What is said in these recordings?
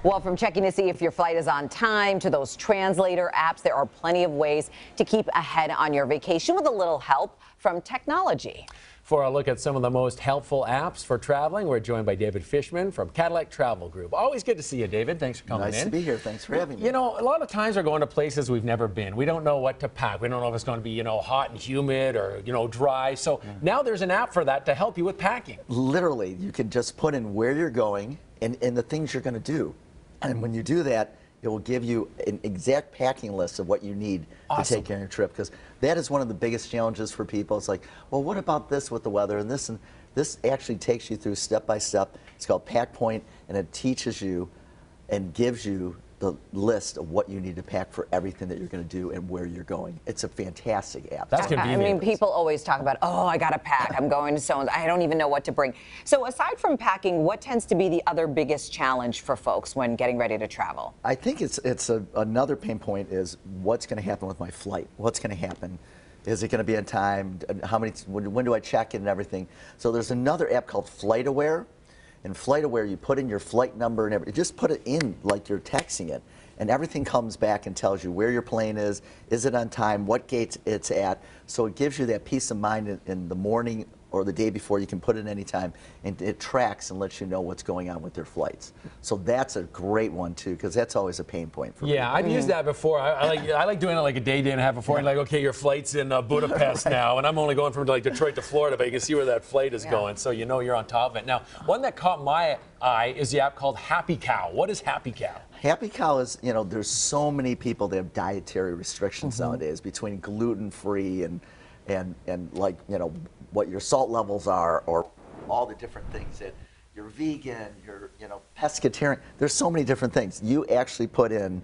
Well, from checking to see if your flight is on time to those translator apps, there are plenty of ways to keep ahead on your vacation with a little help from technology. For a look at some of the most helpful apps for traveling, we're joined by David Fishman from Cadillac Travel Group. Always good to see you, David. Thanks for coming in. Nice to be here. Thanks for having me. You know, a lot of times we're going to places we've never been. We don't know what to pack. We don't know if it's going to be, hot and humid or, dry. So now there's an app for that to help you with packing. Literally, you can just put in where you're going and the things you're going to do. And when you do that, it will give you an exact packing list of what you need to take on your trip. Because that is one of the biggest challenges for people. It's like, well, what about this with the weather and this? And this actually takes you through step by step. It's called Pack Point, and it teaches you and gives you the list of what you need to pack for everything that you're going to do and where you're going. It's a fantastic app. That's convenient. I mean, people always talk about, oh, I got to pack. I'm going to so-and-so. I don't even know what to bring. So aside from packing, what tends to be the other biggest challenge for folks when getting ready to travel? I think another pain point is what's going to happen with my flight. What's going to happen? Is it going to be on time? When do I check in and everything? So there's another app called FlightAware. In FlightAware, you put in your flight number and everything. Just put it in like you're texting it, and everything comes back and tells you where your plane is it on time, what gate it's at. So it gives you that peace of mind in the morning or the day before. You can put it any time, and it tracks and lets you know what's going on with their flights. So that's a great one too, because that's always a pain point for people. I've used that before. I like doing it like a day and a half before, and like, okay, your flight's in Budapest now, and I'm only going from like Detroit to Florida, but you can see where that flight is going, so you know you're on top of it. Now, one that caught my eye is the app called Happy Cow. What is Happy Cow? Happy Cow is, there's so many people that have dietary restrictions nowadays, between gluten-free and like, what your salt levels are, or all the different things that you're vegan, you're, pescatarian. There's so many different things. You actually put in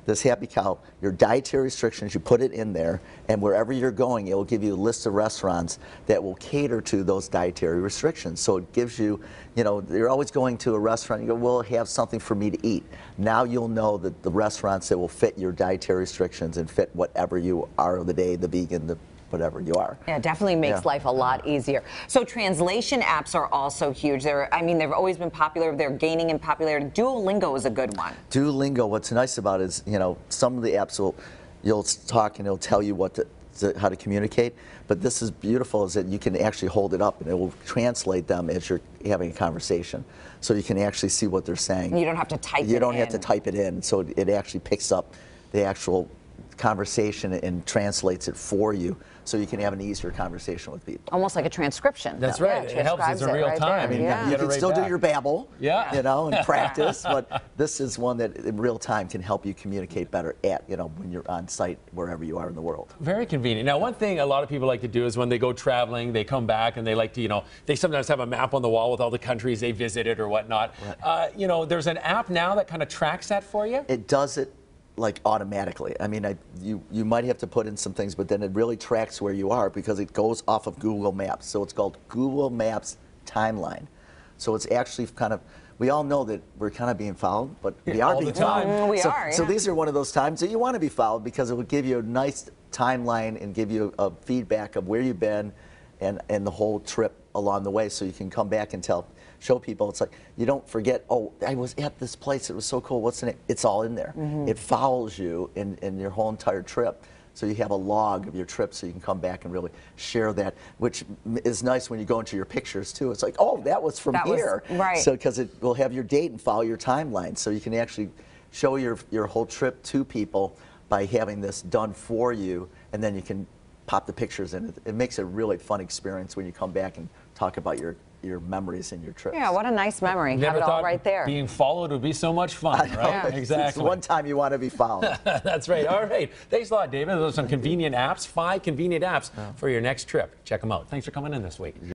this Happy Cow, your dietary restrictions, you put it in there, and wherever you're going, it will give you a list of restaurants that will cater to those dietary restrictions. So it gives you, you're always going to a restaurant, you go, well, have something for me to eat. Now you'll know that the restaurants that will fit your dietary restrictions and fit whatever you are of the day, the vegan, the whatever you are. Yeah, it definitely makes life a lot easier. So translation apps are also huge. They've always been popular. They're gaining in popularity. Duolingo is a good one. Duolingo, what's nice about it is, some of the apps you'll talk and it'll tell you how to communicate, but this is beautiful is that you can actually hold it up and it will translate them as you're having a conversation. So you can actually see what they're saying. You don't have to type it in. You don't have to type it in, so it actually picks up the actual conversation and translates it for you, so you can have an easier conversation with people. Almost like a transcription. That's right. It helps. It's in real time. You can still do your babble, and practice, but this is one that in real time can help you communicate better when you're on site wherever you are in the world. Very convenient. Now, one thing a lot of people like to do is when they go traveling, they come back and they like to, they sometimes have a map on the wall with all the countries they visited or whatnot. Right. There's an app now that kind of tracks that for you. It does it like automatically. I mean, you might have to put in some things, but then it really tracks where you are because it goes off of Google Maps. So it's called Google Maps Timeline. So it's actually we all know that we're kind of being followed, but we are being followed. So these are one of those times that you want to be followed because it will give you a nice timeline and give you a feedback of where you've been and the whole trip along the way, so you can come back and show people. It's like you don't forget, oh, I was at this place, it was so cool, what's the name? It's all in there. It follows you in your whole entire trip, so you have a log of your trip, so you can come back and really share that, which is nice when you go into your pictures too. It's like, oh, that was from here. Right. So because it will have your date and follow your timeline, so you can actually show your whole trip to people by having this done for you, and then you can pop the pictures in. It makes a really fun experience when you come back and talk about your memories and your trips. Yeah, what a nice memory. Never have it all right there. Being followed would be so much fun, right? Yeah. Exactly. It's one time you want to be followed. That's right. All right. Thanks a lot, David. Those are some convenient apps, 5 convenient apps for your next trip. Check them out. Thanks for coming in this week.